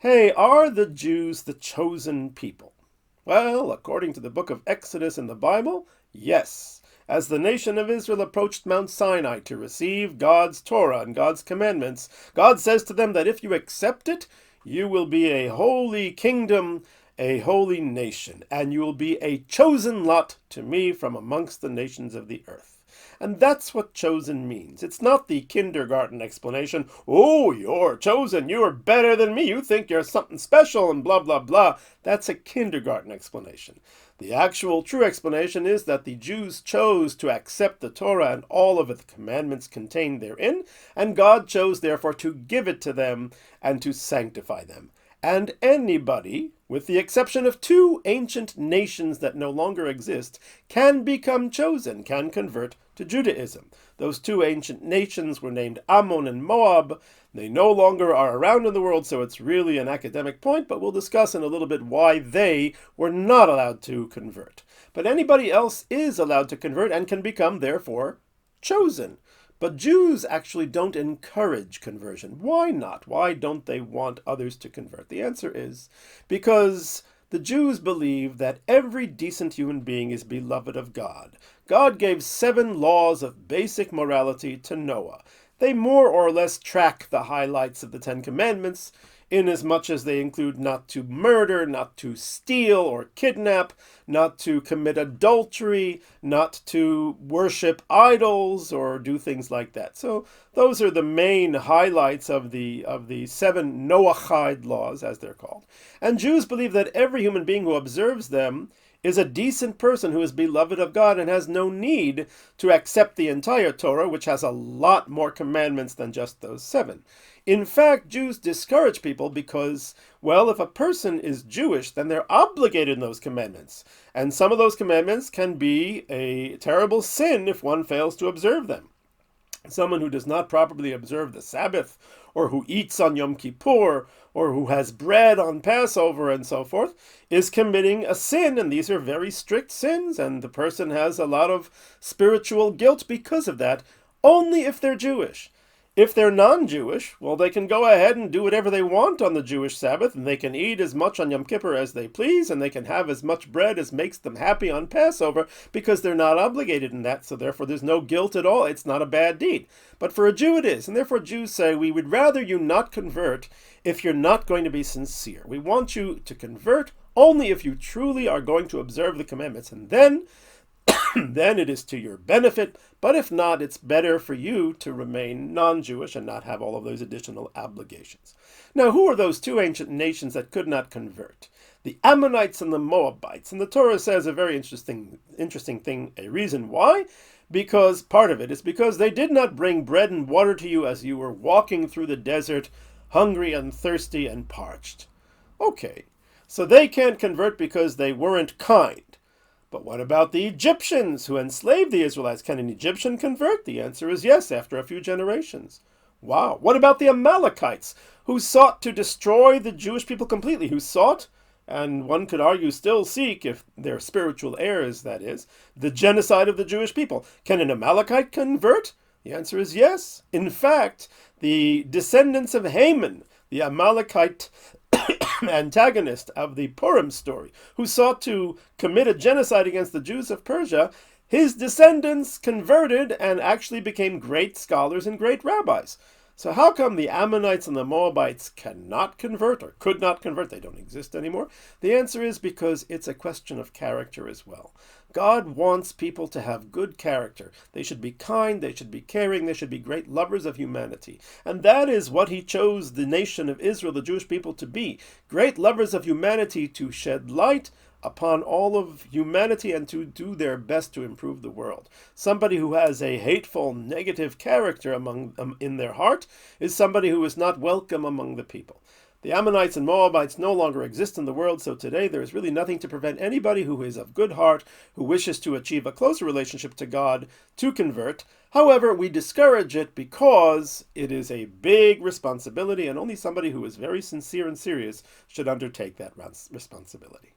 Hey, are the Jews the chosen people? Well, according to the book of Exodus in the Bible, yes. As the nation of Israel approached Mount Sinai to receive God's Torah and God's commandments, God says to them that if you accept it, you will be a holy kingdom, a holy nation, and you will be a chosen lot to me from amongst the nations of the earth. And that's what chosen means. It's not the kindergarten explanation, oh, you're chosen, you're better than me, you think you're something special, and blah, blah, blah. That's a kindergarten explanation. The actual true explanation is that the Jews chose to accept the Torah and all of the commandments contained therein, and God chose therefore to give it to them and to sanctify them. And anybody, with the exception of two ancient nations that no longer exist, can become chosen, can convert to Judaism. Those two ancient nations were named Ammon and Moab. They no longer are around in the world, so it's really an academic point, but we'll discuss in a little bit why they were not allowed to convert. But anybody else is allowed to convert and can become, therefore, chosen. But Jews actually don't encourage conversion. Why not? Why don't they want others to convert? The answer is because the Jews believe that every decent human being is beloved of God. God gave 7 laws of basic morality to Noah. They more or less track the highlights of the 10 Commandments, inasmuch as they include not to murder, not to steal or kidnap, not to commit adultery, not to worship idols or do things like that. So those are the main highlights of the 7 Noahide laws, as they're called. And Jews believe that every human being who observes them is a decent person who is beloved of God and has no need to accept the entire Torah, which has a lot more commandments than just those 7. In fact, Jews discourage people because, well, if a person is Jewish, then they're obligated in those commandments. And some of those commandments can be a terrible sin if one fails to observe them. Someone who does not properly observe the Sabbath, or who eats on Yom Kippur, or who has bread on Passover, and so forth, is committing a sin, and these are very strict sins, and the person has a lot of spiritual guilt because of that, only if they're Jewish. If they're non-Jewish, well, they can go ahead and do whatever they want on the Jewish Sabbath, and they can eat as much on Yom Kippur as they please, and they can have as much bread as makes them happy on Passover, because they're not obligated in that, so therefore there's no guilt at all. It's not a bad deed. But for a Jew it is, and therefore Jews say, we would rather you not convert if you're not going to be sincere. We want you to convert only if you truly are going to observe the commandments, and then it is to your benefit, but if not, it's better for you to remain non-Jewish and not have all of those additional obligations. Now, who are those two ancient nations that could not convert? The Ammonites and the Moabites. And the Torah says a very interesting thing, a reason why. Because part of it is because they did not bring bread and water to you as you were walking through the desert, hungry and thirsty and parched. Okay, so they can't convert because they weren't kind. But what about the Egyptians who enslaved the Israelites? Can an Egyptian convert? The answer is yes, after a few generations. Wow. What about the Amalekites who sought to destroy the Jewish people completely? Who sought, and one could argue still seek, if they're spiritual heirs, that is, the genocide of the Jewish people. Can an Amalekite convert? The answer is yes. In fact, the descendants of Haman, the Amalekite antagonist of the Purim story, who sought to commit a genocide against the Jews of Persia, his descendants converted and actually became great scholars and great rabbis. So how come the Ammonites and the Moabites cannot convert or could not convert? They don't exist anymore. The answer is because it's a question of character as well. God wants people to have good character. They should be kind, they should be caring, they should be great lovers of humanity. And that is what he chose the nation of Israel, the Jewish people, to be. Great lovers of humanity, to shed light upon all of humanity and to do their best to improve the world. Somebody who has a hateful, negative character in their heart is somebody who is not welcome among the people. The Ammonites and Moabites no longer exist in the world, so today there is really nothing to prevent anybody who is of good heart, who wishes to achieve a closer relationship to God, to convert. However, we discourage it because it is a big responsibility, and only somebody who is very sincere and serious should undertake that responsibility.